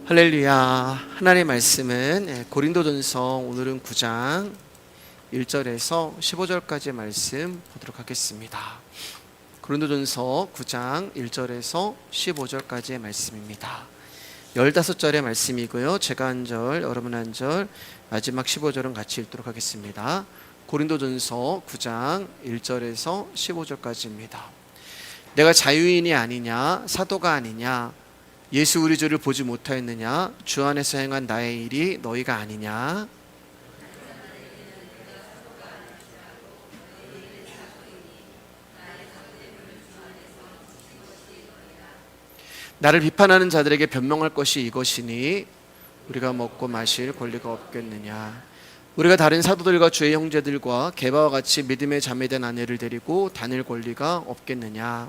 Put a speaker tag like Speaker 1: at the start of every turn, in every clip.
Speaker 1: 할렐루야. 하나님의 말씀은 고린도전서 오늘은 9장 1절에서 15절까지의 말씀 보도록 하겠습니다. 고린도전서 9장 1절에서 15절까지의 말씀입니다. 15절의 말씀이고요. 제가 한 절, 여러분 한 절, 마지막 15절은 같이 읽도록 하겠습니다. 고린도전서 9장 1절에서 15절까지입니다. 내가 자유인이 아니냐, 사도가 아니냐, 예수 우리 주를 보지 못하였느냐, 주 안에서 행한 나의 일이 너희가 아니냐. 나를 비판하는 자들에게 변명할 것이 이것이니 우리가 먹고 마실 권리가 없겠느냐. 우리가 다른 사도들과 주의 형제들과 게바와 같이 믿음의 자매된 아내를 데리고 다닐 권리가 없겠느냐.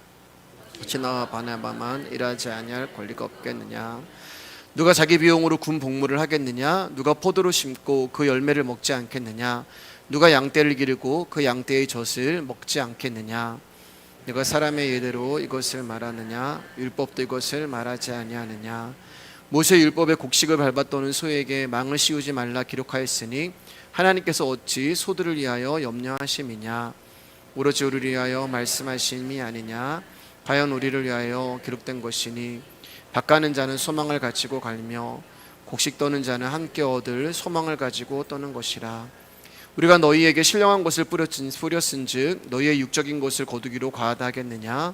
Speaker 1: 지나와 바나바만 일하지 아니할 권리가 없겠느냐. 누가 자기 비용으로 군 복무를 하겠느냐. 누가 포도를 심고 그 열매를 먹지 않겠느냐. 누가 양떼를 기르고 그 양떼의 젖을 먹지 않겠느냐. 내가 사람의 예대로 이것을 말하느냐. 율법도 이것을 말하지 아니하느냐. 모세 율법의 곡식을 밟았더는 소에게 망을 씌우지 말라 기록하였으니 하나님께서 어찌 소들을 위하여 염려하심이냐. 오로지 우리를 위하여 말씀하심이 아니냐. 과연 우리를 위하여 기록된 것이니 밭가는 자는 소망을 가지고 갈며 곡식 떠는 자는 함께 얻을 소망을 가지고 떠는 것이라. 우리가 너희에게 신령한 것을 뿌렸은즉 너희의 육적인 것을 거두기로 과하다 하겠느냐.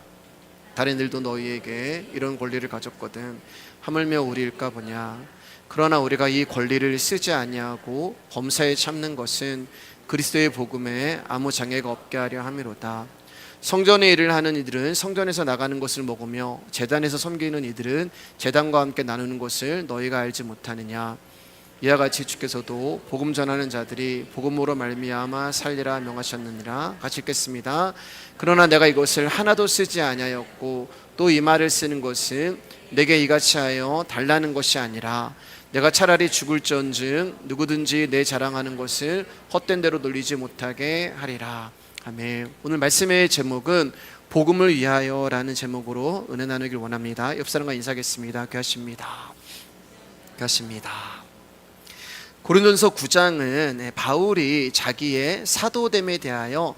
Speaker 1: 다른 이들도 너희에게 이런 권리를 가졌거든 하물며 우리일까 보냐. 그러나 우리가 이 권리를 쓰지 아니하고 범사에 참는 것은 그리스도의 복음에 아무 장애가 없게 하려 함이로다. 성전의 일을 하는 이들은 성전에서 나가는 것을 먹으며 제단에서 섬기는 이들은 제단과 함께 나누는 것을 너희가 알지 못하느냐. 이와 같이 주께서도 복음 전하는 자들이 복음으로 말미암아 살리라 명하셨느니라. 같이 읽겠습니다. 그러나 내가 이것을 하나도 쓰지 아니하였고 또 이 말을 쓰는 것은 내게 이같이 하여 달라는 것이 아니라 내가 차라리 죽을지언정 누구든지 내 자랑하는 것을 헛된 대로 놀리지 못하게 하리라. 아멘. 오늘 말씀의 제목은 복음을 위하여라는 제목으로 은혜 나누길 원합니다. 옆 사람과 인사하겠습니다. 귀하십니다. 귀하십니다. 고린도전서 9장은 바울이 자기의 사도됨에 대하여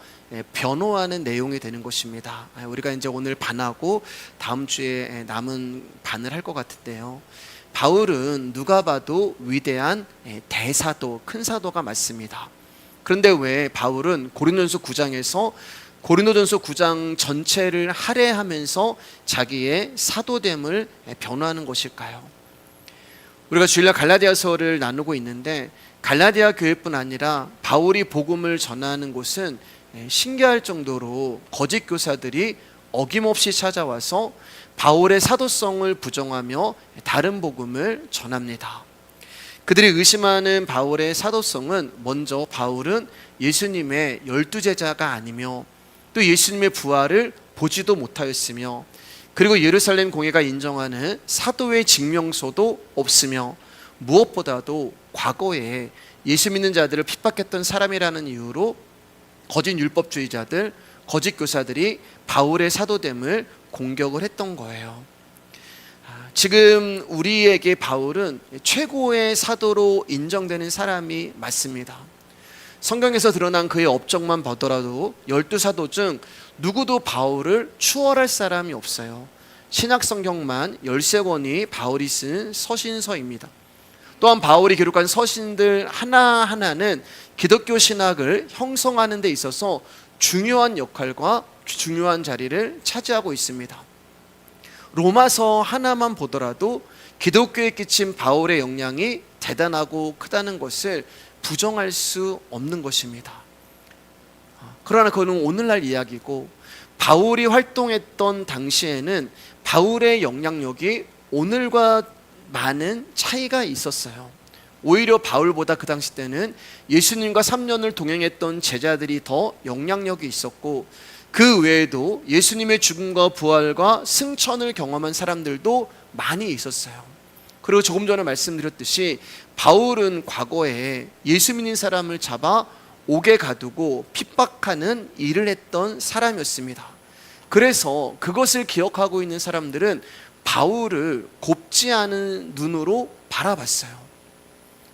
Speaker 1: 변호하는 내용이 되는 것입니다. 우리가 이제 오늘 반하고 다음 주에 남은 반을 할 것 같은데요. 바울은 누가 봐도 위대한 대사도, 큰 사도가 맞습니다. 그런데 왜 바울은 고린도전서 9장에서 고린도전서 9장 전체를 할애하면서 자기의 사도됨을 변호하는 것일까요? 우리가 주일날 갈라디아서를 나누고 있는데 갈라디아 교회뿐 아니라 바울이 복음을 전하는 곳은 신기할 정도로 거짓 교사들이 어김없이 찾아와서 바울의 사도성을 부정하며 다른 복음을 전합니다. 그들이 의심하는 바울의 사도성은 먼저 바울은 예수님의 12제자가 아니며 또 예수님의 부활을 보지도 못하였으며 그리고 예루살렘 공회가 인정하는 사도의 증명서도 없으며 무엇보다도 과거에 예수 믿는 자들을 핍박했던 사람이라는 이유로 거짓 율법주의자들, 거짓 교사들이 바울의 사도됨을 공격을 했던 거예요. 지금 우리에게 바울은 최고의 사도로 인정되는 사람이 맞습니다. 성경에서 드러난 그의 업적만 보더라도 12사도 중 누구도 바울을 추월할 사람이 없어요. 신약성경만 13권이 바울이 쓴 서신서입니다. 또한 바울이 기록한 서신들 하나하나는 기독교 신학을 형성하는 데 있어서 중요한 역할과 중요한 자리를 차지하고 있습니다. 로마서 하나만 보더라도 기독교에 끼친 바울의 영향이 대단하고 크다는 것을 부정할 수 없는 것입니다. 그러나 그거는 오늘날 이야기고 바울이 활동했던 당시에는 바울의 영향력이 오늘과 많은 차이가 있었어요. 오히려 바울보다 그 당시 때는 예수님과 3년을 동행했던 제자들이 더 영향력이 있었고 그 외에도 예수님의 죽음과 부활과 승천을 경험한 사람들도 많이 있었어요. 그리고 조금 전에 말씀드렸듯이 바울은 과거에 예수 믿는 사람을 잡아 옥에 가두고 핍박하는 일을 했던 사람이었습니다. 그래서 그것을 기억하고 있는 사람들은 바울을 곱지 않은 눈으로 바라봤어요.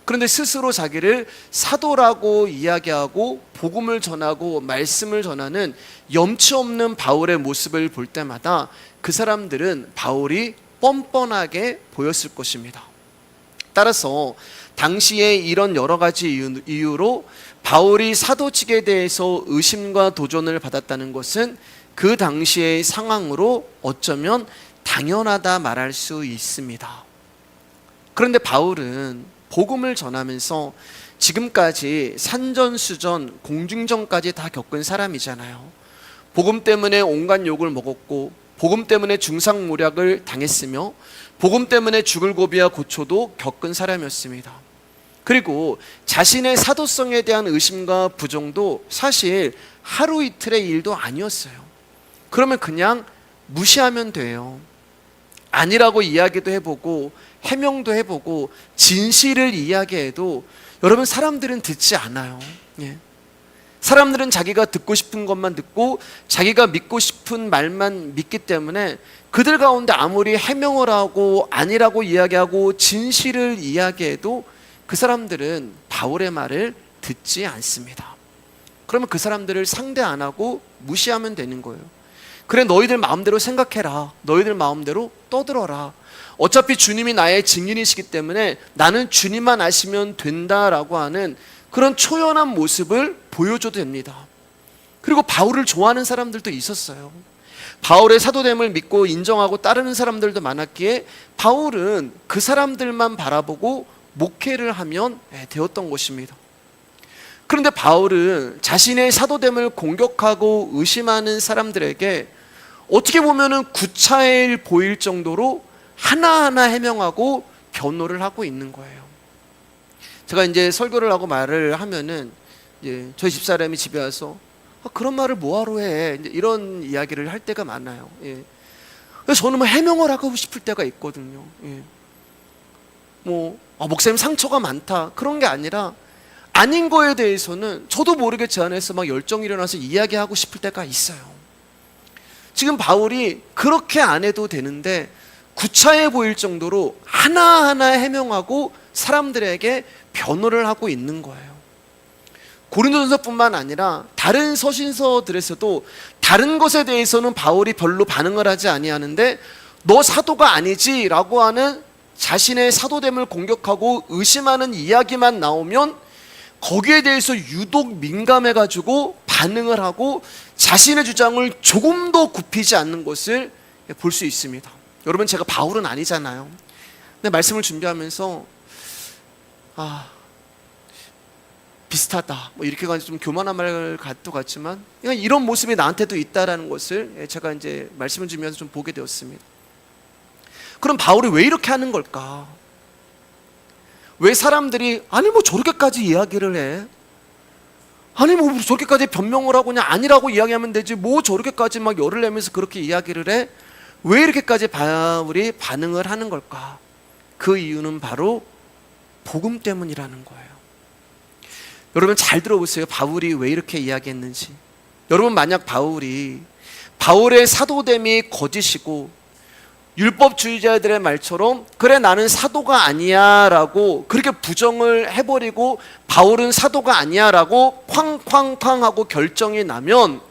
Speaker 1: 그런데 스스로 자기를 사도라고 이야기하고 복음을 전하고 말씀을 전하는 염치 없는 바울의 모습을 볼 때마다 그 사람들은 바울이 뻔뻔하게 보였을 것입니다. 따라서 당시에 이런 여러 가지 이유로 바울이 사도직에 대해서 의심과 도전을 받았다는 것은 그 당시의 상황으로 어쩌면 당연하다 말할 수 있습니다. 그런데 바울은 복음을 전하면서 지금까지 산전수전, 공중전까지 다 겪은 사람이잖아요. 복음 때문에 온갖 욕을 먹었고, 복음 때문에 중상모략을 당했으며, 복음 때문에 죽을 고비와 고초도 겪은 사람이었습니다. 그리고 자신의 사도성에 대한 의심과 부정도 사실 하루 이틀의 일도 아니었어요. 그러면 그냥 무시하면 돼요. 아니라고 이야기도 해보고 해명도 해보고 진실을 이야기해도 여러분, 사람들은 듣지 않아요. 사람들은 자기가 듣고 싶은 것만 듣고 자기가 믿고 싶은 말만 믿기 때문에 그들 가운데 아무리 해명을 하고 아니라고 이야기하고 진실을 이야기해도 그 사람들은 바울의 말을 듣지 않습니다. 그러면 그 사람들을 상대 안 하고 무시하면 되는 거예요. 그래, 너희들 마음대로 생각해라. 너희들 마음대로 떠들어라. 어차피 주님이 나의 증인이시기 때문에 나는 주님만 아시면 된다라고 하는 그런 초연한 모습을 보여줘도 됩니다. 그리고 바울을 좋아하는 사람들도 있었어요. 바울의 사도됨을 믿고 인정하고 따르는 사람들도 많았기에 바울은 그 사람들만 바라보고 목회를 하면 되었던 것입니다. 그런데 바울은 자신의 사도됨을 공격하고 의심하는 사람들에게 어떻게 보면은 구차일 보일 정도로 하나하나 해명하고 변호를 하고 있는 거예요. 제가 이제 설교를 하고 말을 하면은 저희 집사람이 집에 와서 그런 말을 뭐하러 해? 이런 이야기를 할 때가 많아요. 그래서 저는 해명을 하고 싶을 때가 있거든요. 목사님 상처가 많다, 그런 게 아니라 아닌 거에 대해서는 저도 모르게 제 안에서 막 열정이 일어나서 이야기하고 싶을 때가 있어요. 지금 바울이 그렇게 안 해도 되는데 구차해 보일 정도로 하나하나 해명하고 사람들에게 변호를 하고 있는 거예요. 고린도전서뿐만 아니라 다른 서신서들에서도 다른 것에 대해서는 바울이 별로 반응을 하지 아니하는데 너 사도가 아니지 라고 하는 자신의 사도됨을 공격하고 의심하는 이야기만 나오면 거기에 대해서 유독 민감해가지고 반응을 하고 자신의 주장을 조금 더 굽히지 않는 것을 볼 수 있습니다. 여러분, 제가 바울은 아니잖아요. 근데 말씀을 준비하면서 비슷하다 이렇게 좀 교만한 말 같지만 이런 모습이 나한테도 있다라는 것을 제가 이제 말씀을 준비하면서 좀 보게 되었습니다. 그럼 바울이 왜 이렇게 하는 걸까? 왜 사람들이 저렇게까지 이야기를 해? 저렇게까지 변명을 하고 그냥 아니라고 이야기하면 되지 저렇게까지 막 열을 내면서 그렇게 이야기를 해? 왜 이렇게까지 바울이 반응을 하는 걸까? 그 이유는 바로 복음 때문이라는 거예요. 여러분 잘 들어보세요. 바울이 왜 이렇게 이야기했는지. 여러분, 만약 바울의 사도됨이 거짓이고 율법주의자들의 말처럼 그래 나는 사도가 아니야 라고 그렇게 부정을 해버리고 바울은 사도가 아니야 라고 쾅쾅쾅 하고 결정이 나면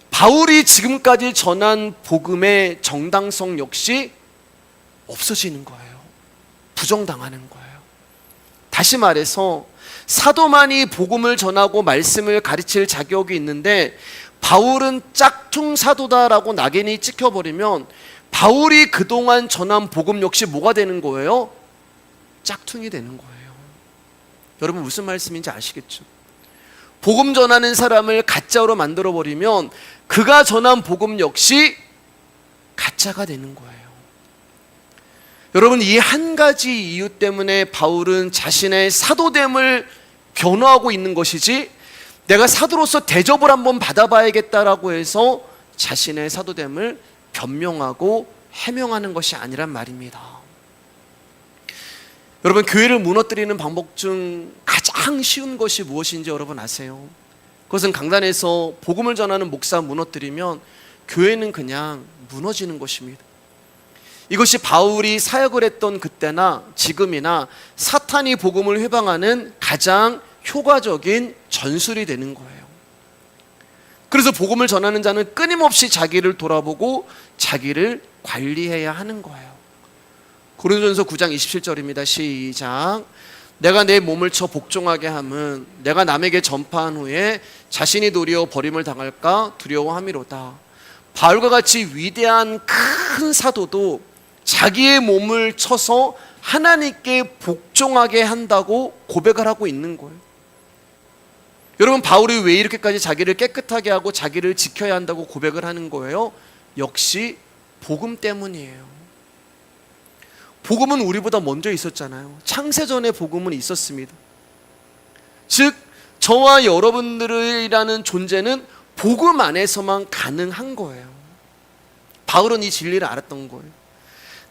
Speaker 1: 바울이 지금까지 전한 복음의 정당성 역시 없어지는 거예요. 부정당하는 거예요. 다시 말해서 사도만이 복음을 전하고 말씀을 가르칠 자격이 있는데 바울은 짝퉁 사도다라고 낙인이 찍혀버리면 바울이 그동안 전한 복음 역시 뭐가 되는 거예요? 짝퉁이 되는 거예요. 여러분 무슨 말씀인지 아시겠죠? 복음 전하는 사람을 가짜로 만들어버리면 그가 전한 복음 역시 가짜가 되는 거예요. 여러분, 이 한 가지 이유 때문에 바울은 자신의 사도됨을 변호하고 있는 것이지 내가 사도로서 대접을 한번 받아봐야겠다라고 해서 자신의 사도됨을 변명하고 해명하는 것이 아니란 말입니다. 여러분, 교회를 무너뜨리는 방법 중 가장 쉬운 것이 무엇인지 여러분 아세요? 그것은 강단에서 복음을 전하는 목사 무너뜨리면 교회는 그냥 무너지는 것입니다. 이것이 바울이 사역을 했던 그때나 지금이나 사탄이 복음을 회방하는 가장 효과적인 전술이 되는 거예요. 그래서 복음을 전하는 자는 끊임없이 자기를 돌아보고 자기를 관리해야 하는 거예요. 고린도전서 9장 27절입니다. 시작. 내가 내 몸을 쳐 복종하게 함은 내가 남에게 전파한 후에 자신이 도리어 버림을 당할까 두려워함이로다. 바울과 같이 위대한 큰 사도도 자기의 몸을 쳐서 하나님께 복종하게 한다고 고백을 하고 있는 거예요. 여러분, 바울이 왜 이렇게까지 자기를 깨끗하게 하고 자기를 지켜야 한다고 고백을 하는 거예요? 역시 복음 때문이에요. 복음은 우리보다 먼저 있었잖아요. 창세전에 복음은 있었습니다. 즉 저와 여러분들이라는 존재는 복음 안에서만 가능한 거예요. 바울은 이 진리를 알았던 거예요.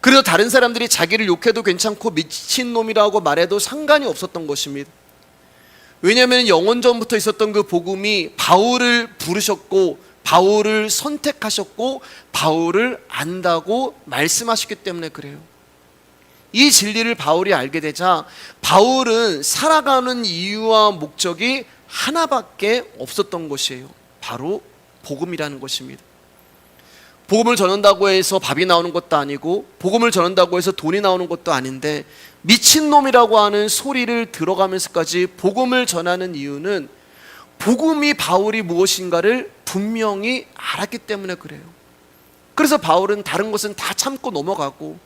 Speaker 1: 그래서 다른 사람들이 자기를 욕해도 괜찮고 미친놈이라고 말해도 상관이 없었던 것입니다. 왜냐하면 영원전부터 있었던 그 복음이 바울을 부르셨고 바울을 선택하셨고 바울을 안다고 말씀하셨기 때문에 그래요. 이 진리를 바울이 알게 되자 바울은 살아가는 이유와 목적이 하나밖에 없었던 것이에요. 바로 복음이라는 것입니다. 복음을 전한다고 해서 밥이 나오는 것도 아니고 복음을 전한다고 해서 돈이 나오는 것도 아닌데 미친놈이라고 하는 소리를 들어가면서까지 복음을 전하는 이유는 복음이 바울이 무엇인가를 분명히 알았기 때문에 그래요. 그래서 바울은 다른 것은 다 참고 넘어가고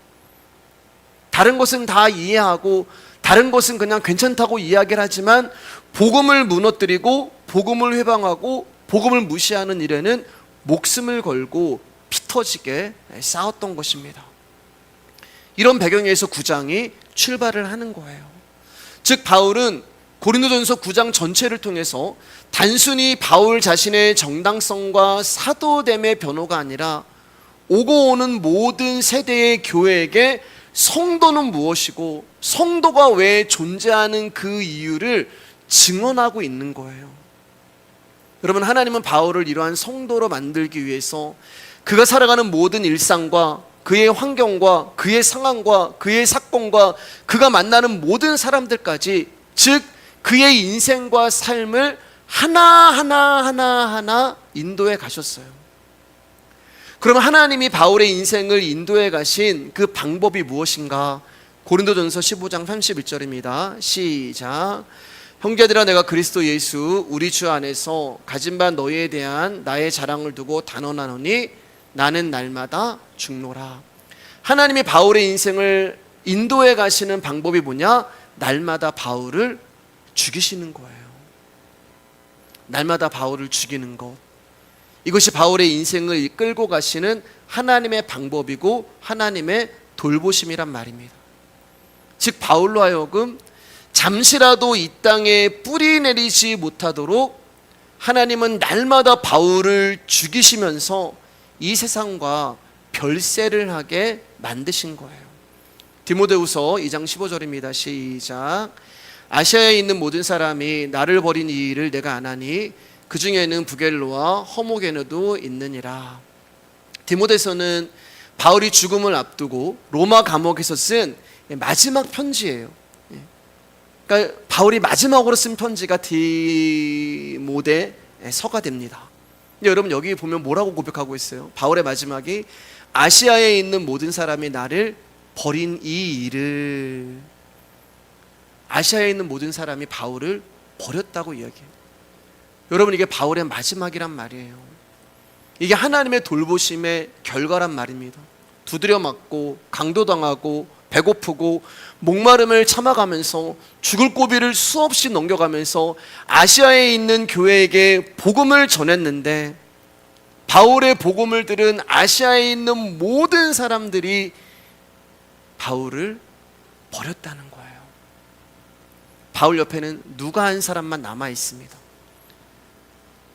Speaker 1: 다른 것은 다 이해하고 다른 것은 그냥 괜찮다고 이야기를 하지만 복음을 무너뜨리고 복음을 회방하고 복음을 무시하는 일에는 목숨을 걸고 피 터지게 싸웠던 것입니다. 이런 배경에서 9장이 출발을 하는 거예요. 즉 바울은 고린도전서 9장 전체를 통해서 단순히 바울 자신의 정당성과 사도됨의 변호가 아니라 오고 오는 모든 세대의 교회에게 성도는 무엇이고 성도가 왜 존재하는 그 이유를 증언하고 있는 거예요. 여러분, 하나님은 바울을 이러한 성도로 만들기 위해서 그가 살아가는 모든 일상과 그의 환경과 그의 상황과 그의 사건과 그가 만나는 모든 사람들까지, 즉 그의 인생과 삶을 하나하나 인도해 가셨어요. 그럼 하나님이 바울의 인생을 인도해 가신 그 방법이 무엇인가? 고린도전서 15장 31절입니다. 시작. 형제들아, 내가 그리스도 예수 우리 주 안에서 가진 바 너희에 대한 나의 자랑을 두고 단언하노니 나는 날마다 죽노라. 하나님이 바울의 인생을 인도해 가시는 방법이 뭐냐? 날마다 바울을 죽이시는 거예요. 날마다 바울을 죽이는 것, 이것이 바울의 인생을 이끌고 가시는 하나님의 방법이고 하나님의 돌보심이란 말입니다. 즉 바울로 하여금 잠시라도 이 땅에 뿌리 내리지 못하도록 하나님은 날마다 바울을 죽이시면서 이 세상과 별세를 하게 만드신 거예요. 디모데후서 2장 15절입니다. 시작. 아시아에 있는 모든 사람이 나를 버린 이 일을 내가 아나니 그 중에는 부겔로와 허모게노도 있느니라. 디모데서는 바울이 죽음을 앞두고 로마 감옥에서 쓴 마지막 편지예요. 그러니까 바울이 마지막으로 쓴 편지가 디모데서가 됩니다. 근데 여러분, 여기 보면 뭐라고 고백하고 있어요? 바울의 마지막이 아시아에 있는 모든 사람이 나를 버린 이 일을, 아시아에 있는 모든 사람이 바울을 버렸다고 이야기해요. 여러분, 이게 바울의 마지막이란 말이에요. 이게 하나님의 돌보심의 결과란 말입니다. 두드려 맞고 강도당하고 배고프고 목마름을 참아가면서 죽을 고비를 수없이 넘겨가면서 아시아에 있는 교회에게 복음을 전했는데 바울의 복음을 들은 아시아에 있는 모든 사람들이 바울을 버렸다는 거예요. 바울 옆에는 누가 한 사람만 남아 있습니다.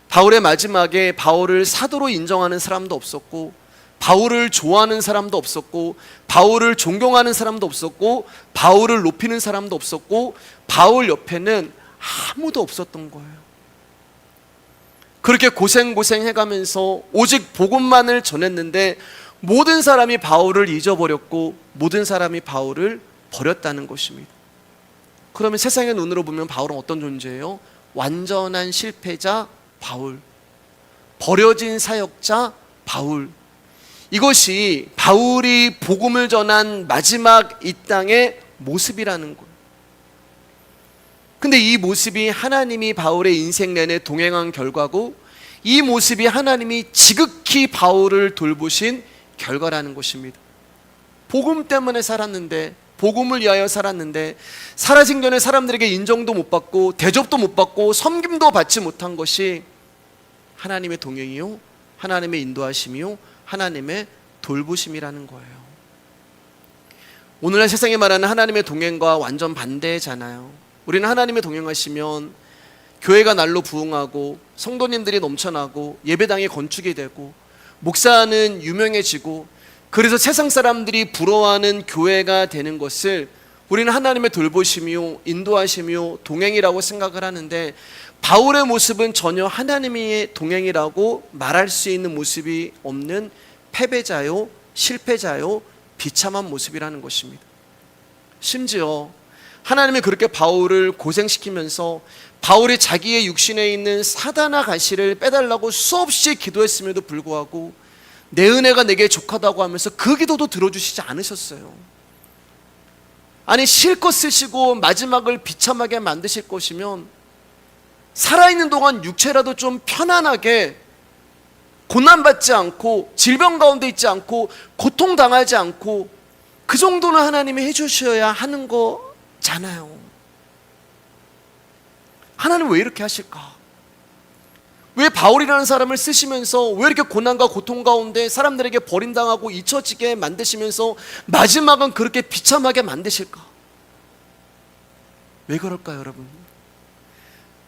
Speaker 1: 바울의 마지막에 바울을 사도로 인정하는 사람도 없었고 바울을 좋아하는 사람도 없었고 바울을 존경하는 사람도 없었고 바울을 높이는 사람도 없었고 바울 옆에는 아무도 없었던 거예요. 그렇게 고생해가면서 오직 복음만을 전했는데 모든 사람이 바울을 잊어버렸고 모든 사람이 바울을 버렸다는 것입니다. 그러면 세상의 눈으로 보면 바울은 어떤 존재예요? 완전한 실패자 바울, 버려진 사역자 바울. 이것이 바울이 복음을 전한 마지막 이 땅의 모습이라는 거예요. 근데 이 모습이 하나님이 바울의 인생 내내 동행한 결과고, 이 모습이 하나님이 지극히 바울을 돌보신 결과라는 것입니다. 복음 때문에 살았는데, 복음을 위하여 살았는데, 살아생전에 사람들에게 인정도 못 받고 대접도 못 받고 섬김도 받지 못한 것이 하나님의 동행이요, 하나님의 인도하심이요, 하나님의 돌보심이라는 거예요. 오늘날 세상에 말하는 하나님의 동행과 완전 반대잖아요. 우리는 하나님의 동행하시면 교회가 날로 부흥하고 성도님들이 넘쳐나고 예배당이 건축이 되고 목사는 유명해지고, 그래서 세상 사람들이 부러워하는 교회가 되는 것을 우리는 하나님의 돌보심이요, 인도하심이요, 동행이라고 생각을 하는데, 바울의 모습은 전혀 하나님의 동행이라고 말할 수 있는 모습이 없는 패배자요, 실패자요, 비참한 모습이라는 것입니다. 심지어 하나님이 그렇게 바울을 고생시키면서 바울이 자기의 육신에 있는 사단아 가시를 빼달라고 수없이 기도했음에도 불구하고 내 은혜가 내게 족하다고 하면서 그 기도도 들어주시지 않으셨어요. 아니, 실컷 쓰시고 마지막을 비참하게 만드실 것이면 살아있는 동안 육체라도 좀 편안하게 고난받지 않고 질병 가운데 있지 않고 고통당하지 않고 그 정도는 하나님이 해주셔야 하는 거잖아요. 하나님 왜 이렇게 하실까? 왜 바울이라는 사람을 쓰시면서 왜 이렇게 고난과 고통 가운데 사람들에게 버림당하고 잊혀지게 만드시면서 마지막은 그렇게 비참하게 만드실까? 왜 그럴까요, 여러분?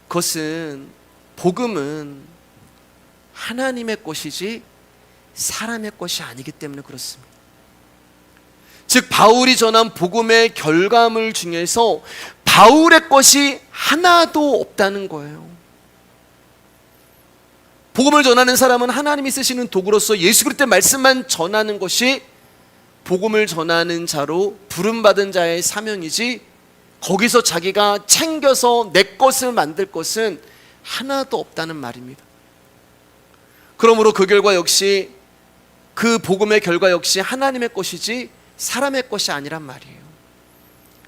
Speaker 1: 그것은, 복음은 하나님의 것이지 사람의 것이 아니기 때문에 그렇습니다. 즉, 바울이 전한 복음의 결과물 중에서 바울의 것이 하나도 없다는 거예요. 복음을 전하는 사람은 하나님이 쓰시는 도구로서 예수 그리스도의 말씀만 전하는 것이 복음을 전하는 자로 부름받은 자의 사명이지, 거기서 자기가 챙겨서 내 것을 만들 것은 하나도 없다는 말입니다. 그러므로 그 결과 역시, 그 복음의 결과 역시 하나님의 것이지 사람의 것이 아니란 말이에요.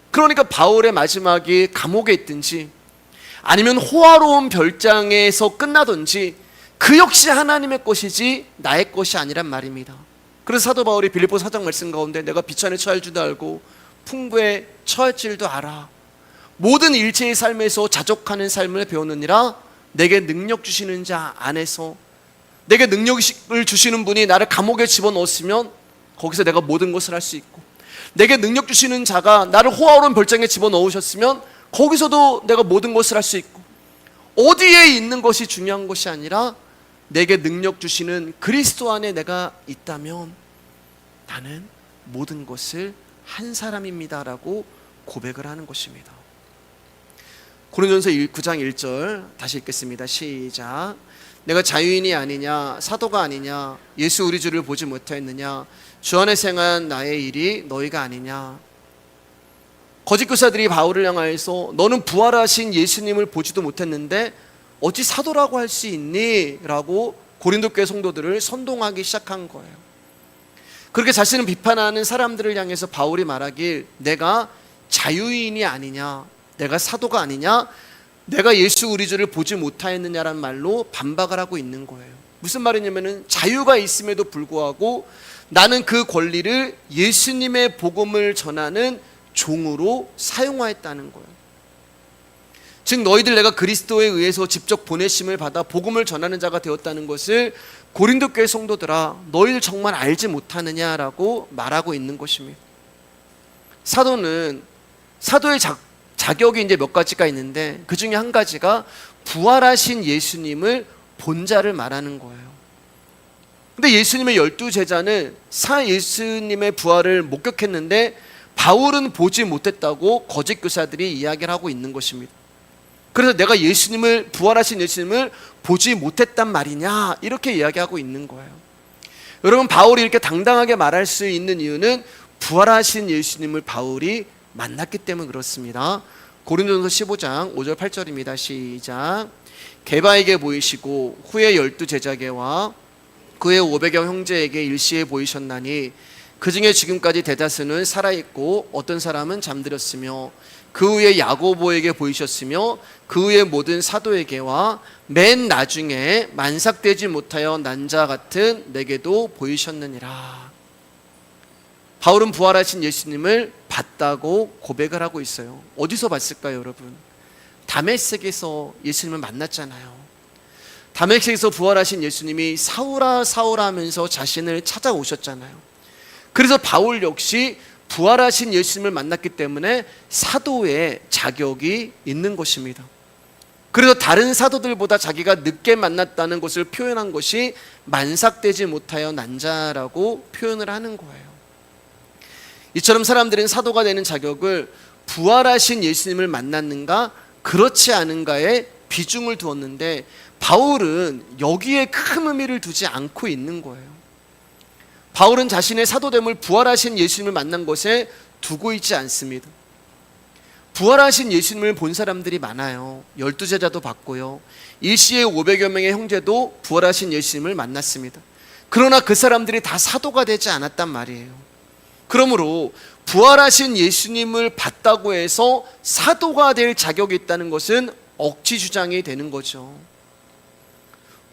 Speaker 1: 그러니까 바울의 마지막이 감옥에 있든지 아니면 호화로운 별장에서 끝나든지 그 역시 하나님의 것이지 나의 것이 아니란 말입니다. 그래서 사도 바울이 빌립보서 4장 말씀 가운데 내가 비천에 처할 줄도 알고 풍부에 처할 줄도 알아, 모든 일체의 삶에서 자족하는 삶을 배우느니라. 내게 능력 주시는 자 안에서, 내게 능력을 주시는 분이 나를 감옥에 집어넣었으면 거기서 내가 모든 것을 할 수 있고, 내게 능력 주시는 자가 나를 호화로운 별장에 집어넣으셨으면 거기서도 내가 모든 것을 할 수 있고, 어디에 있는 것이 중요한 것이 아니라 내게 능력 주시는 그리스도 안에 내가 있다면 나는 모든 것을 한 사람입니다 라고 고백을 하는 것입니다. 고린도전서 9장 1절 다시 읽겠습니다. 시작. 내가 자유인이 아니냐, 사도가 아니냐, 예수 우리 주를 보지 못하였느냐, 주 안에 생한 나의 일이 너희가 아니냐. 거짓 교사들이 바울을 향하여서 너는 부활하신 예수님을 보지도 못했는데 어찌 사도라고 할 수 있니? 라고 고린도 교회 성도들을 선동하기 시작한 거예요. 그렇게 자신을 비판하는 사람들을 향해서 바울이 말하길, 내가 자유인이 아니냐, 내가 사도가 아니냐, 내가 예수 우리 주를 보지 못하였느냐라는 말로 반박을 하고 있는 거예요. 무슨 말이냐면은 자유가 있음에도 불구하고 나는 그 권리를 예수님의 복음을 전하는 종으로 사용하였다는 거예요. 즉, 너희들 내가 그리스도에 의해서 직접 보내심을 받아 복음을 전하는 자가 되었다는 것을 고린도 교회 성도들아, 너희들 정말 알지 못하느냐라고 말하고 있는 것입니다. 사도는, 사도의 자격이 이제 몇 가지가 있는데 그 중에 한 가지가 부활하신 예수님을 본 자를 말하는 거예요. 근데 예수님의 12제자는 예수님의 부활을 목격했는데 바울은 보지 못했다고 거짓 교사들이 이야기를 하고 있는 것입니다. 그래서 내가 부활하신 예수님을 보지 못했단 말이냐, 이렇게 이야기하고 있는 거예요. 여러분, 바울이 이렇게 당당하게 말할 수 있는 이유는 부활하신 예수님을 바울이 만났기 때문에 그렇습니다. 고린도전서 15장 5절 8절입니다. 시작. 게바에게 보이시고 후에 12 제자계와 그의 500여 형제에게 일시에 보이셨나니 그 중에 지금까지 대다수는 살아있고 어떤 사람은 잠들었으며 그 후에 야고보에게 보이셨으며 그 후에 모든 사도에게와 맨 나중에 만삭되지 못하여 난 자 같은 내게도 보이셨느니라. 바울은 부활하신 예수님을 봤다고 고백을 하고 있어요. 어디서 봤을까요, 여러분? 다메섹에서 예수님을 만났잖아요. 다메섹에서 부활하신 예수님이 사울아 사울아 하면서 자신을 찾아오셨잖아요. 그래서 바울 역시 부활하신 예수님을 만났기 때문에 사도의 자격이 있는 것입니다. 그래서 다른 사도들보다 자기가 늦게 만났다는 것을 표현한 것이 만삭되지 못하여 난 자라고 표현을 하는 거예요. 이처럼 사람들은 사도가 되는 자격을 부활하신 예수님을 만났는가 그렇지 않은가에 비중을 두었는데, 바울은 여기에 큰 의미를 두지 않고 있는 거예요. 바울은 자신의 사도됨을 부활하신 예수님을 만난 것에 두고 있지 않습니다. 부활하신 예수님을 본 사람들이 많아요. 12 제자도 봤고요, 일시에 500여 명의 형제도 부활하신 예수님을 만났습니다. 그러나 그 사람들이 다 사도가 되지 않았단 말이에요. 그러므로 부활하신 예수님을 봤다고 해서 사도가 될 자격이 있다는 것은 억지 주장이 되는 거죠.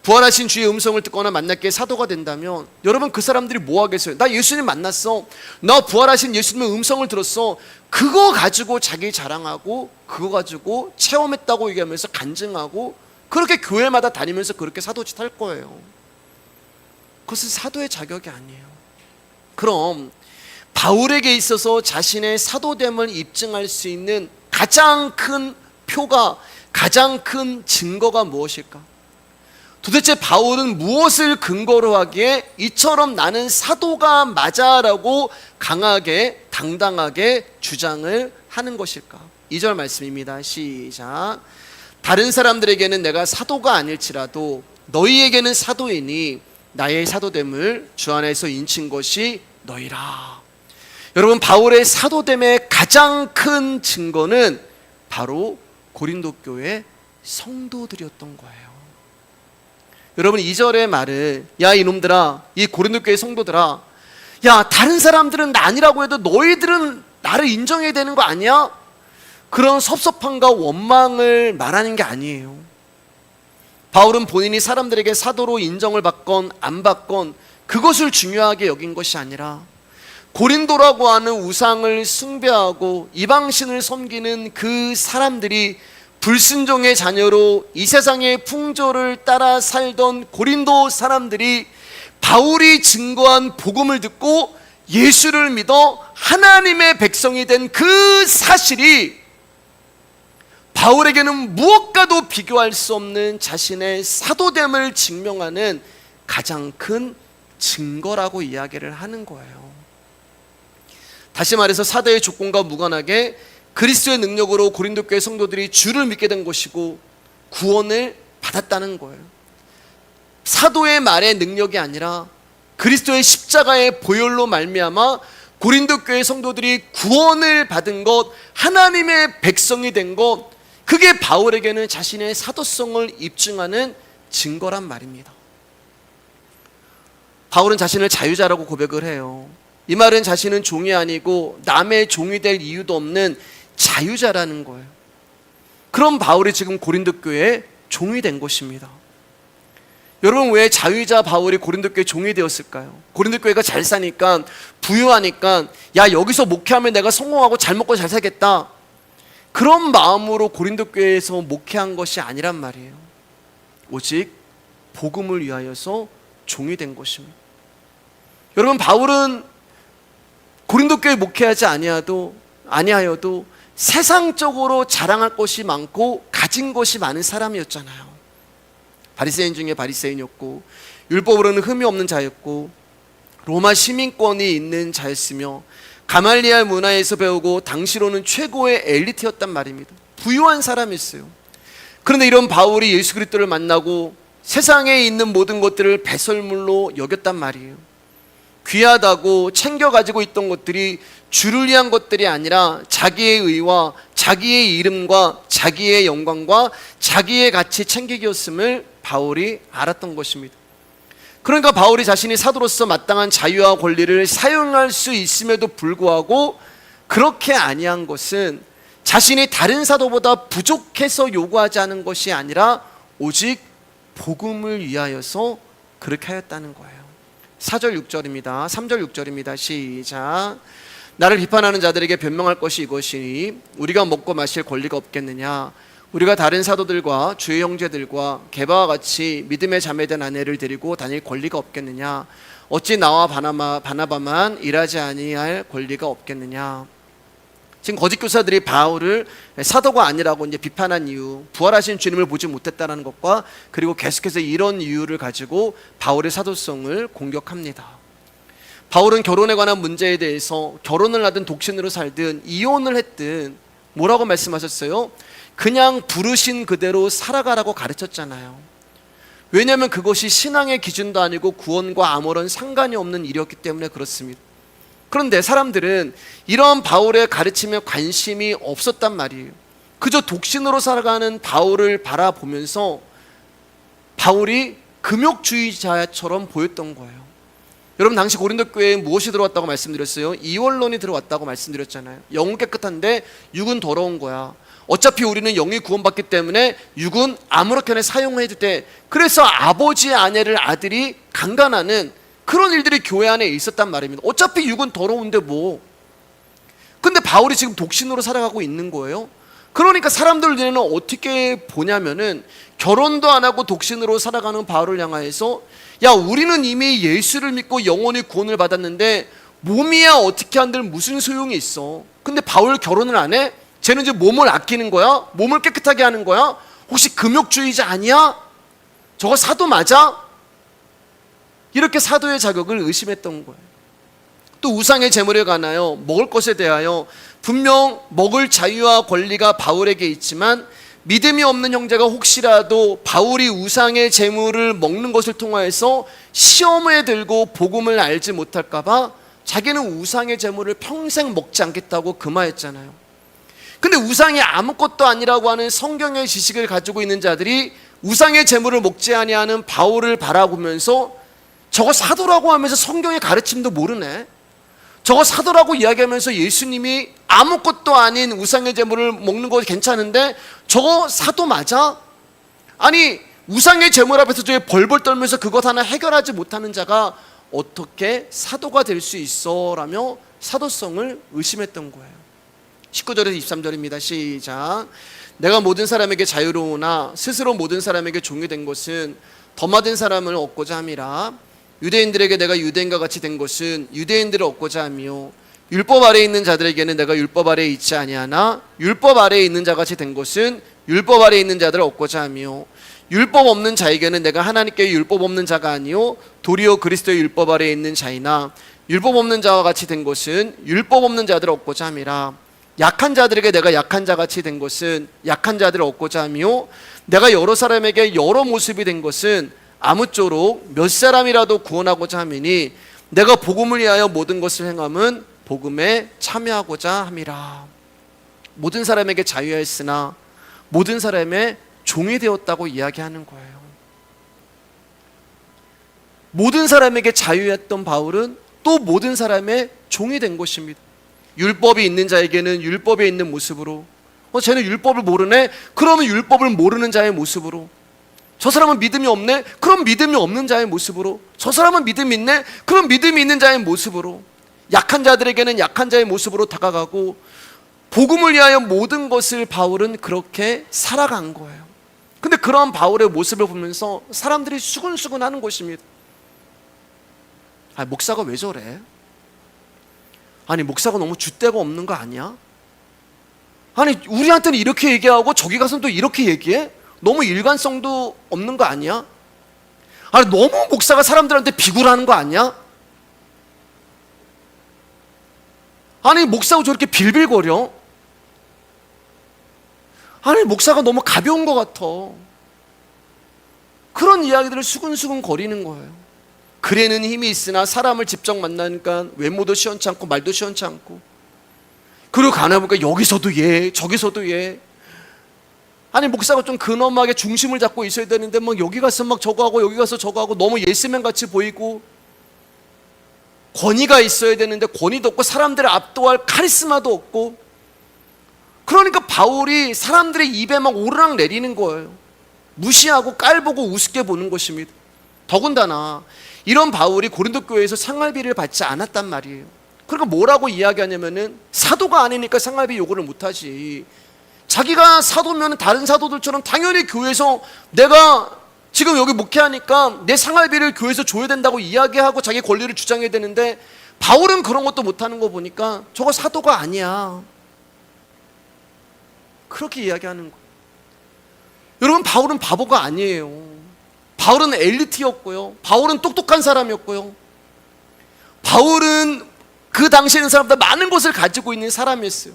Speaker 1: 부활하신 주의 음성을 듣거나 만났기에 사도가 된다면 여러분, 그 사람들이 뭐 하겠어요? 나 예수님 만났어, 나 부활하신 예수님의 음성을 들었어, 그거 가지고 자기 자랑하고 그거 가지고 체험했다고 얘기하면서 간증하고 그렇게 교회마다 다니면서 그렇게 사도짓 할 거예요. 그것은 사도의 자격이 아니에요. 그럼 바울에게 있어서 자신의 사도됨을 입증할 수 있는 가장 큰 표가, 가장 큰 증거가 무엇일까? 도대체 바울은 무엇을 근거로 하기에 이처럼 나는 사도가 맞아라고 강하게 당당하게 주장을 하는 것일까? 2절 말씀입니다. 시작. 다른 사람들에게는 내가 사도가 아닐지라도 너희에게는 사도이니 나의 사도됨을 주 안에서 인친 것이 너희라. 여러분, 바울의 사도됨의 가장 큰 증거는 바로 고린도 교회 성도들이었던 거예요. 여러분, 2절의 말을, 야 이놈들아, 이 고린도 교회 성도들아, 야 다른 사람들은 나 아니라고 해도 너희들은 나를 인정해야 되는 거 아니야? 그런 섭섭함과 원망을 말하는 게 아니에요. 바울은 본인이 사람들에게 사도로 인정을 받건 안 받건 그것을 중요하게 여긴 것이 아니라 고린도라고 하는 우상을 숭배하고 이방신을 섬기는 그 사람들이 불순종의 자녀로 이 세상의 풍조를 따라 살던 고린도 사람들이 바울이 증거한 복음을 듣고 예수를 믿어 하나님의 백성이 된 그 사실이 바울에게는 무엇과도 비교할 수 없는 자신의 사도됨을 증명하는 가장 큰 증거라고 이야기를 하는 거예요. 다시 말해서 사도의 조건과 무관하게 그리스도의 능력으로 고린도 교회 성도들이 주를 믿게 된 것이고 구원을 받았다는 거예요. 사도의 말의 능력이 아니라 그리스도의 십자가의 보혈로 말미암아 고린도 교회 성도들이 구원을 받은 것, 하나님의 백성이 된 것, 그게 바울에게는 자신의 사도성을 입증하는 증거란 말입니다. 바울은 자신을 자유자라고 고백을 해요. 이 말은 자신은 종이 아니고 남의 종이 될 이유도 없는 자유자라는 거예요. 그럼 바울이 지금 고린도 교회에 종이 된 것입니다. 여러분, 왜 자유자 바울이 고린도 교회 종이 되었을까요? 고린도 교회가 잘 사니까, 부유하니까, 야 여기서 목회하면 내가 성공하고 잘 먹고 잘 살겠다, 그런 마음으로 고린도 교회에서 목회한 것이 아니란 말이에요. 오직 복음을 위하여서 종이 된 것입니다. 여러분, 바울은 고린도 교회 목회하지 아니하여도 세상적으로 자랑할 것이 많고 가진 것이 많은 사람이었잖아요. 바리새인 중에 바리새인이었고 율법으로는 흠이 없는 자였고 로마 시민권이 있는 자였으며 가말리알 문화에서 배우고 당시로는 최고의 엘리트였단 말입니다. 부유한 사람이었어요. 그런데 이런 바울이 예수 그리스도를 만나고 세상에 있는 모든 것들을 배설물로 여겼단 말이에요. 귀하다고 챙겨 가지고 있던 것들이 주를 위한 것들이 아니라 자기의 의와 자기의 이름과 자기의 영광과 자기의 가치 챙기기였음을 바울이 알았던 것입니다. 그러니까 바울이 자신이 사도로서 마땅한 자유와 권리를 사용할 수 있음에도 불구하고 그렇게 아니한 것은 자신이 다른 사도보다 부족해서 요구하지 않은 것이 아니라 오직 복음을 위하여서 그렇게 하였다는 거예요. 4절 6절입니다. 3절 6절입니다. 시작. 나를 비판하는 자들에게 변명할 것이 이것이니 우리가 먹고 마실 권리가 없겠느냐. 우리가 다른 사도들과 주의 형제들과 게바와 같이 믿음의 자매된 아내를 데리고 다닐 권리가 없겠느냐. 어찌 나와 바나바만 일하지 아니할 권리가 없겠느냐. 지금 거짓 교사들이 바울을 사도가 아니라고 이제 비판한 이유, 부활하신 주님을 보지 못했다는 것과 그리고 계속해서 이런 이유를 가지고 바울의 사도성을 공격합니다. 바울은 결혼에 관한 문제에 대해서 결혼을 하든 독신으로 살든 이혼을 했든 뭐라고 말씀하셨어요? 그냥 부르신 그대로 살아가라고 가르쳤잖아요. 왜냐하면 그것이 신앙의 기준도 아니고 구원과 아무런 상관이 없는 일이었기 때문에 그렇습니다. 그런데 사람들은 이런 바울의 가르침에 관심이 없었단 말이에요. 그저 독신으로 살아가는 바울을 바라보면서 바울이 금욕주의자처럼 보였던 거예요. 여러분, 당시 고린도 교회에 무엇이 들어왔다고 말씀드렸어요? 이원론이 들어왔다고 말씀드렸잖아요. 영은 깨끗한데 육은 더러운 거야. 어차피 우리는 영이 구원받기 때문에 육은 아무렇게나 사용해도 돼. 그래서 아버지의 아내를 아들이 강간하는 그런 일들이 교회 안에 있었단 말입니다. 어차피 육은 더러운데 뭐. 근데 바울이 지금 독신으로 살아가고 있는 거예요. 그러니까 사람들 눈에는 어떻게 보냐면은 결혼도 안 하고 독신으로 살아가는 바울을 향하여서 야, 우리는 이미 예수를 믿고 영원히 구원을 받았는데 몸이야 어떻게 한들 무슨 소용이 있어. 근데 바울 결혼을 안 해? 쟤는 이제 몸을 아끼는 거야? 몸을 깨끗하게 하는 거야? 혹시 금욕주의자 아니야? 저거 사도 맞아? 이렇게 사도의 자격을 의심했던 거예요. 또 우상의 제물에 관하여 먹을 것에 대하여 분명 먹을 자유와 권리가 바울에게 있지만 믿음이 없는 형제가 혹시라도 바울이 우상의 제물을 먹는 것을 통하여서 시험에 들고 복음을 알지 못할까 봐 자기는 우상의 제물을 평생 먹지 않겠다고 금하였잖아요. 근데 우상이 아무것도 아니라고 하는 성경의 지식을 가지고 있는 자들이 우상의 제물을 먹지 아니하는 바울을 바라보면서 저거 사도라고 하면서 성경의 가르침도 모르네. 저거 사도라고 이야기하면서 예수님이 아무것도 아닌 우상의 제물을 먹는 거 괜찮은데 저거 사도 맞아? 아니, 우상의 제물 앞에서 저기 벌벌 떨면서 그것 하나 해결하지 못하는 자가 어떻게 사도가 될 수 있어? 라며 사도성을 의심했던 거예요. 19절에서 23절입니다. 시작. 내가 모든 사람에게 자유로우나 스스로 모든 사람에게 종이 된 것은 더 많은 사람을 얻고자 함이라. 유대인들에게 내가 유대인과 같이 된 것은 유대인들을 얻고자 하며 율법 아래에 있는 자들에게는 내가 율법 아래에 있지 아니하나 율법 아래에 있는 자같이 된 것은 율법 아래에 있는 자들을 얻고자 하며 율법 없는 자에게는 내가 하나님께 율법 없는 자가 아니요 도리어 그리스도의 율법 아래에 있는 자이나 율법 없는 자와 같이 된 것은 율법 없는 자들을 얻고자 함이라. 약한 자들에게 내가 약한 자같이 된 것은 약한 자들을 얻고자 하며 내가 여러 사람에게 여러 모습이 된 것은 아무쪼록 몇 사람이라도 구원하고자 함이니 내가 복음을 위하여 모든 것을 행함은 복음에 참여하고자 함이라. 모든 사람에게 자유하였으나 모든 사람의 종이 되었다고 이야기하는 거예요. 모든 사람에게 자유했던 바울은 또 모든 사람의 종이 된 것입니다. 율법이 있는 자에게는 율법에 있는 모습으로, 쟤는 율법을 모르네? 그러면 율법을 모르는 자의 모습으로. 저 사람은 믿음이 없네? 그럼 믿음이 없는 자의 모습으로. 저 사람은 믿음이 있네? 그럼 믿음이 있는 자의 모습으로. 약한 자들에게는 약한 자의 모습으로 다가가고 복음을 위하여 모든 것을 바울은 그렇게 살아간 거예요. 근데 그런 바울의 모습을 보면서 사람들이 수근수근 하는 것입니다. 목사가 왜 저래? 아니, 목사가 너무 줏대가 없는 거 아니야? 아니, 우리한테는 이렇게 얘기하고 저기 가서는 또 이렇게 얘기해? 너무 일관성도 없는 거 아니야? 아니, 너무 목사가 사람들한테 비굴하는 거 아니야? 아니, 목사가 저렇게 빌빌거려? 아니, 목사가 너무 가벼운 것 같아. 그런 이야기들을 수근수근 거리는 거예요. 글에는 힘이 있으나 사람을 직접 만나니까 외모도 시원치 않고 말도 시원치 않고, 그리고 가나보니까 여기서도 얘 저기서도 얘. 아니 목사가 좀 근엄하게 중심을 잡고 있어야 되는데 막 여기 가서 막 저거 하고 여기 가서 저거 하고, 너무 예스맨 같이 보이고, 권위가 있어야 되는데 권위도 없고 사람들을 압도할 카리스마도 없고. 그러니까 바울이 사람들의 입에 막 오르락 내리는 거예요. 무시하고 깔보고 우습게 보는 것입니다. 더군다나 이런 바울이 고린도 교회에서 생활비를 받지 않았단 말이에요. 그러니까 뭐라고 이야기하냐면은 사도가 아니니까 생활비 요구를 못하지, 자기가 사도면 다른 사도들처럼 당연히 교회에서 내가 지금 여기 목회하니까 내 생활비를 교회에서 줘야 된다고 이야기하고 자기 권리를 주장해야 되는데, 바울은 그런 것도 못하는 거 보니까 저거 사도가 아니야, 그렇게 이야기하는 거예요. 여러분, 바울은 바보가 아니에요. 바울은 엘리트였고요, 바울은 똑똑한 사람이었고요, 바울은 그 당시에 있는 사람보다 많은 것을 가지고 있는 사람이었어요.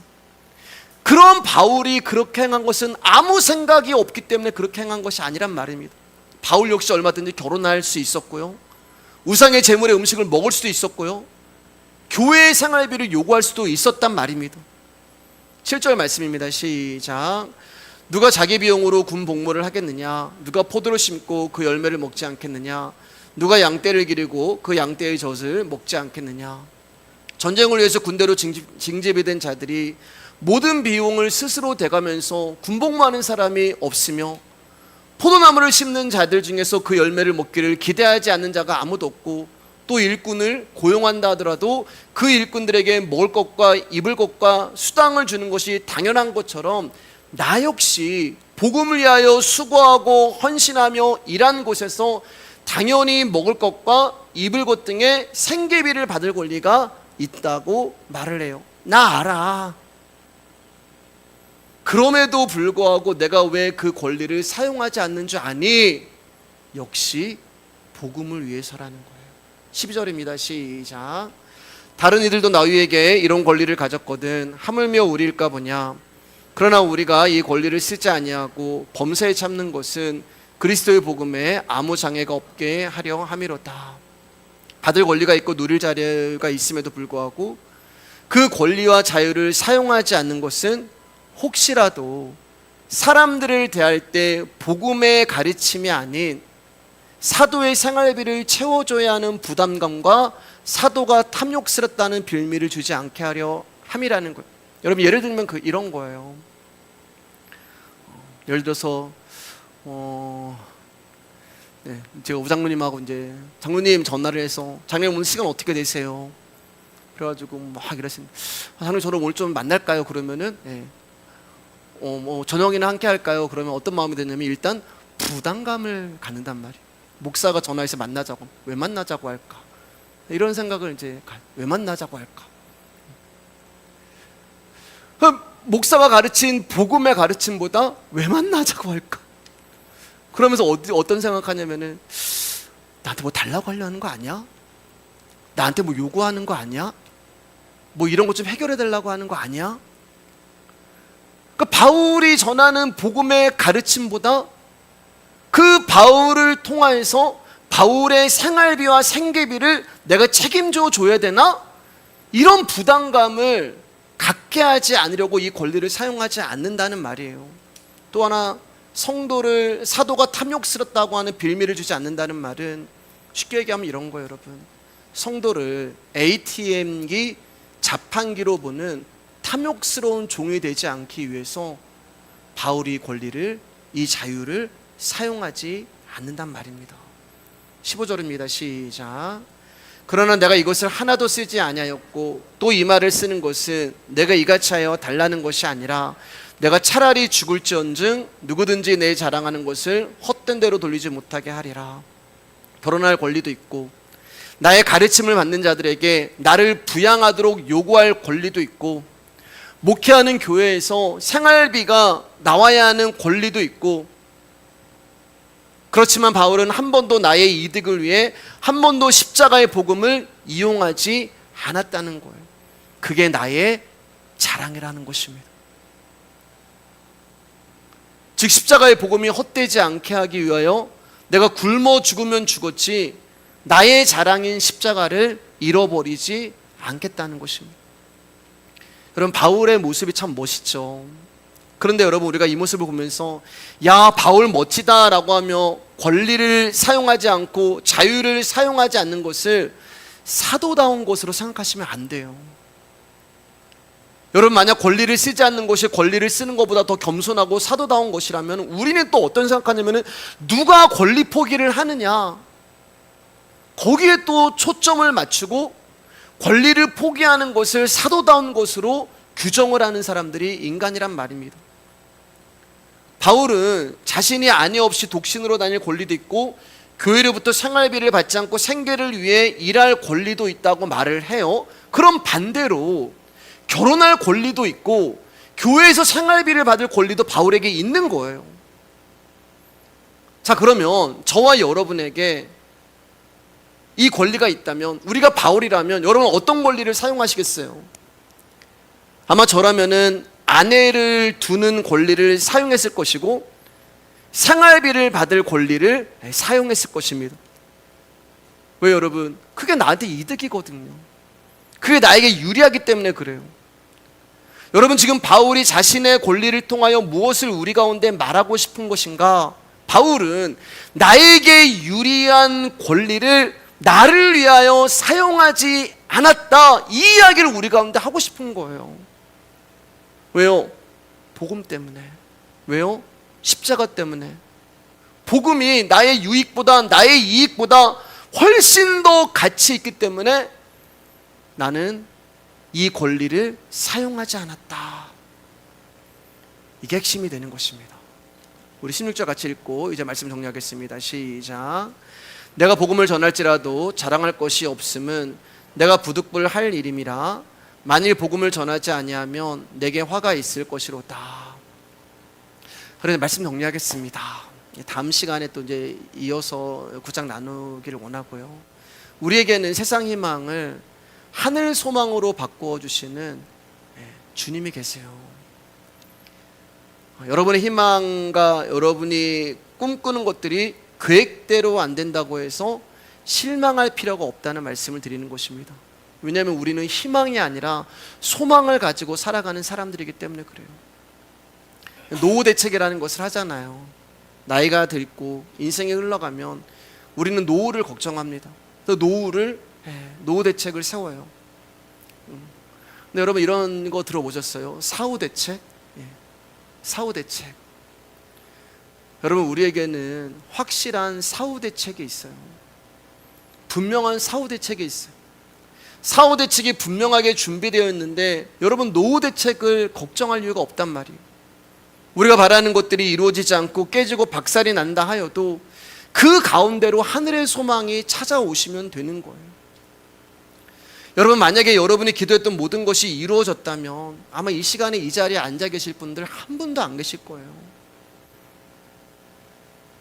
Speaker 1: 그런 바울이 그렇게 행한 것은 아무 생각이 없기 때문에 그렇게 행한 것이 아니란 말입니다. 바울 역시 얼마든지 결혼할 수 있었고요, 우상의 제물의 음식을 먹을 수도 있었고요, 교회의 생활비를 요구할 수도 있었단 말입니다. 7절 말씀입니다. 시작. 누가 자기 비용으로 군 복무를 하겠느냐? 누가 포도를 심고 그 열매를 먹지 않겠느냐? 누가 양떼를 기르고 그 양떼의 젖을 먹지 않겠느냐? 전쟁을 위해서 군대로 징집이 된 자들이 모든 비용을 스스로 대가면서 군복무하는 사람이 없으며, 포도나무를 심는 자들 중에서 그 열매를 먹기를 기대하지 않는 자가 아무도 없고, 또 일꾼을 고용한다 하더라도 그 일꾼들에게 먹을 것과 입을 것과 수당을 주는 것이 당연한 것처럼, 나 역시 복음을 위하여 수고하고 헌신하며 일한 곳에서 당연히 먹을 것과 입을 것 등의 생계비를 받을 권리가 있다고 말을 해요. 나 알아. 그럼에도 불구하고 내가 왜 그 권리를 사용하지 않는 줄 아니? 역시 복음을 위해서라는 거예요. 12절입니다. 시작. 다른 이들도 너희에게 이런 권리를 가졌거든 하물며 우리일까 보냐? 그러나 우리가 이 권리를 쓰지 아니하고 범사에 참는 것은 그리스도의 복음에 아무 장애가 없게 하려 함이로다. 받을 권리가 있고 누릴 자유가 있음에도 불구하고 그 권리와 자유를 사용하지 않는 것은 혹시라도 사람들을 대할 때 복음의 가르침이 아닌 사도의 생활비를 채워줘야 하는 부담감과 사도가 탐욕스럽다는 빌미를 주지 않게 하려 함이라는 거예요. 여러분, 예를 들면 이런 거예요. 예를 들어서 제가 우장로님하고 이제 장로님 전화를 해서, 장로님 오늘 시간 어떻게 되세요? 그래가지고 막 이러시는, 장로님 저를 오늘 좀 만날까요? 그러면은 저녁이나 함께 할까요? 그러면 어떤 마음이 드냐면 일단 부담감을 갖는단 말이에요. 목사가 전화해서 만나자고, 왜 만나자고 할까? 이런 생각을 이제, 왜 만나자고 할까? 목사가 가르친 복음의 가르침보다 왜 만나자고 할까? 그러면서 어떤 생각하냐면은, 나한테 뭐 달라고 하려는 거 아니야? 나한테 뭐 요구하는 거 아니야? 뭐 이런 거 좀 해결해 달라고 하는 거 아니야? 그러니까 바울이 전하는 복음의 가르침보다 그 바울을 통해서 바울의 생활비와 생계비를 내가 책임져 줘야 되나? 이런 부담감을 갖게 하지 않으려고 이 권리를 사용하지 않는다는 말이에요. 또 하나, 성도를 사도가 탐욕스럽다고 하는 빌미를 주지 않는다는 말은 쉽게 얘기하면 이런 거예요, 여러분. 성도를 ATM기, 자판기로 보는 탐욕스러운 종이 되지 않기 위해서 바울이 권리를, 이 자유를 사용하지 않는단 말입니다. 15절입니다. 시작. 그러나 내가 이것을 하나도 쓰지 아니하였고 또 이 말을 쓰는 것은 내가 이같이 하여 달라는 것이 아니라 내가 차라리 죽을지언정 누구든지 내 자랑하는 것을 헛된 대로 돌리지 못하게 하리라. 결혼할 권리도 있고 나의 가르침을 받는 자들에게 나를 부양하도록 요구할 권리도 있고 목회하는 교회에서 생활비가 나와야 하는 권리도 있고, 그렇지만 바울은 한 번도 나의 이득을 위해 한 번도 십자가의 복음을 이용하지 않았다는 거예요. 그게 나의 자랑이라는 것입니다. 즉 십자가의 복음이 헛되지 않게 하기 위하여 내가 굶어 죽으면 죽었지 나의 자랑인 십자가를 잃어버리지 않겠다는 것입니다. 여러분, 바울의 모습이 참 멋있죠. 그런데 여러분, 우리가 이 모습을 보면서 야, 바울 멋지다라고 하며 권리를 사용하지 않고 자유를 사용하지 않는 것을 사도다운 것으로 생각하시면 안 돼요. 여러분, 만약 권리를 쓰지 않는 것이 권리를 쓰는 것보다 더 겸손하고 사도다운 것이라면 우리는 또 어떤 생각하냐면, 누가 권리 포기를 하느냐, 거기에 또 초점을 맞추고 권리를 포기하는 것을 사도다운 것으로 규정을 하는 사람들이 인간이란 말입니다. 바울은 자신이 아내 없이 독신으로 다닐 권리도 있고 교회로부터 생활비를 받지 않고 생계를 위해 일할 권리도 있다고 말을 해요. 그럼 반대로 결혼할 권리도 있고 교회에서 생활비를 받을 권리도 바울에게 있는 거예요. 자, 그러면 저와 여러분에게 이 권리가 있다면, 우리가 바울이라면 여러분 어떤 권리를 사용하시겠어요? 아마 저라면은 아내를 두는 권리를 사용했을 것이고 생활비를 받을 권리를 사용했을 것입니다. 왜 여러분? 그게 나한테 이득이거든요. 그게 나에게 유리하기 때문에 그래요. 여러분, 지금 바울이 자신의 권리를 통하여 무엇을 우리 가운데 말하고 싶은 것인가? 바울은 나에게 유리한 권리를 나를 위하여 사용하지 않았다, 이 이야기를 우리 가운데 하고 싶은 거예요. 왜요? 복음 때문에. 왜요? 십자가 때문에. 복음이 나의 유익보다, 나의 이익보다 훨씬 더 가치 있기 때문에 나는 이 권리를 사용하지 않았다. 이게 핵심이 되는 것입니다. 우리 16절 같이 읽고 이제 말씀 정리하겠습니다. 시작. 내가 복음을 전할지라도 자랑할 것이 없음은 내가 부득불 할 일임이라. 만일 복음을 전하지 아니하면 내게 화가 있을 것이로다. 그래서 말씀 정리하겠습니다. 다음 시간에 또 이제 이어서 9장 나누기를 원하고요. 우리에게는 세상 희망을 하늘 소망으로 바꾸어 주시는 주님이 계세요. 여러분의 희망과 여러분이 꿈꾸는 것들이 계획대로 안 된다고 해서 실망할 필요가 없다는 말씀을 드리는 것입니다. 왜냐하면 우리는 희망이 아니라 소망을 가지고 살아가는 사람들이기 때문에 그래요. 노후 대책이라는 것을 하잖아요. 나이가 들고 인생이 흘러가면 우리는 노후를 걱정합니다. 노후 대책을 세워요. 근데 여러분, 이런 거 들어보셨어요? 사후 대책? 사후 대책. 여러분, 우리에게는 확실한 사후 대책이 있어요. 분명한 사후 대책이 있어요. 사후 대책이 분명하게 준비되어 있는데 여러분, 노후 대책을 걱정할 이유가 없단 말이에요. 우리가 바라는 것들이 이루어지지 않고 깨지고 박살이 난다 하여도 그 가운데로 하늘의 소망이 찾아오시면 되는 거예요. 여러분, 만약에 여러분이 기도했던 모든 것이 이루어졌다면 아마 이 시간에 이 자리에 앉아 계실 분들 한 분도 안 계실 거예요.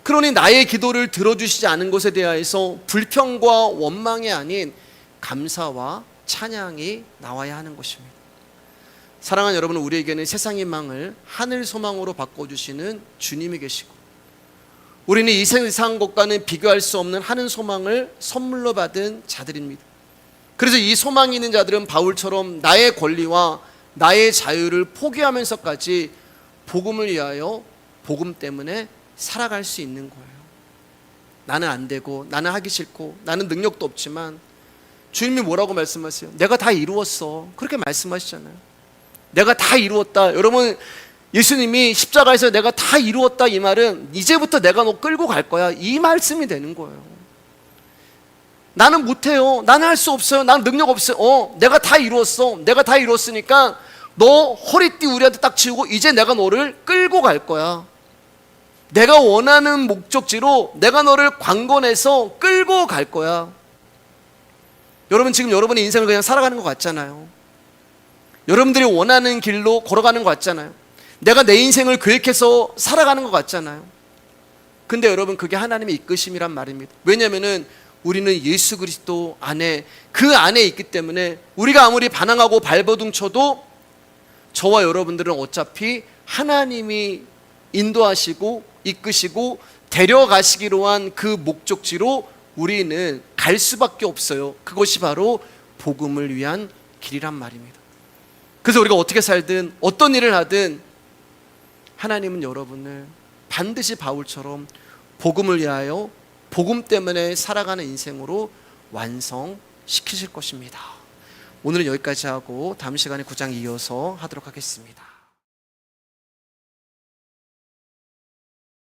Speaker 1: 그러니 나의 기도를 들어주시지 않은 것에 대하여서 불평과 원망이 아닌 감사와 찬양이 나와야 하는 것입니다. 사랑하는 여러분, 우리에게는 세상 희망을 하늘 소망으로 바꿔주시는 주님이 계시고 우리는 이 세상 것과는 비교할 수 없는 하늘 소망을 선물로 받은 자들입니다. 그래서 이 소망이 있는 자들은 바울처럼 나의 권리와 나의 자유를 포기하면서까지 복음을 위하여 복음 때문에 살아갈 수 있는 거예요. 나는 안 되고 나는 하기 싫고 나는 능력도 없지만 주님이 뭐라고 말씀하세요? 내가 다 이루었어. 그렇게 말씀하시잖아요. 내가 다 이루었다. 여러분, 예수님이 십자가에서 내가 다 이루었다, 이 말은 이제부터 내가 너 끌고 갈 거야, 이 말씀이 되는 거예요. 나는 못해요. 나는 할 수 없어요. 나는 능력 없어요. 내가 다 이루었어. 내가 다 이루었으니까 너 허리띠 우리한테 딱 치우고 이제 내가 너를 끌고 갈 거야. 내가 원하는 목적지로 내가 너를 관건해서 끌고 갈 거야. 여러분, 지금 여러분의 인생을 그냥 살아가는 것 같잖아요. 여러분들이 원하는 길로 걸어가는 것 같잖아요. 내가 내 인생을 계획해서 살아가는 것 같잖아요. 근데 여러분, 그게 하나님의 이끄심이란 말입니다. 왜냐하면 우리는 예수 그리스도 안에, 그 안에 있기 때문에 우리가 아무리 반항하고 발버둥 쳐도 저와 여러분들은 어차피 하나님이 인도하시고 이끄시고 데려가시기로 한 그 목적지로 우리는 갈 수밖에 없어요. 그것이 바로 복음을 위한 길이란 말입니다. 그래서 우리가 어떻게 살든 어떤 일을 하든 하나님은 여러분을 반드시 바울처럼 복음을 위하여 복음 때문에 살아가는 인생으로 완성시키실 것입니다. 오늘은 여기까지 하고 다음 시간에 9장 이어서 하도록 하겠습니다.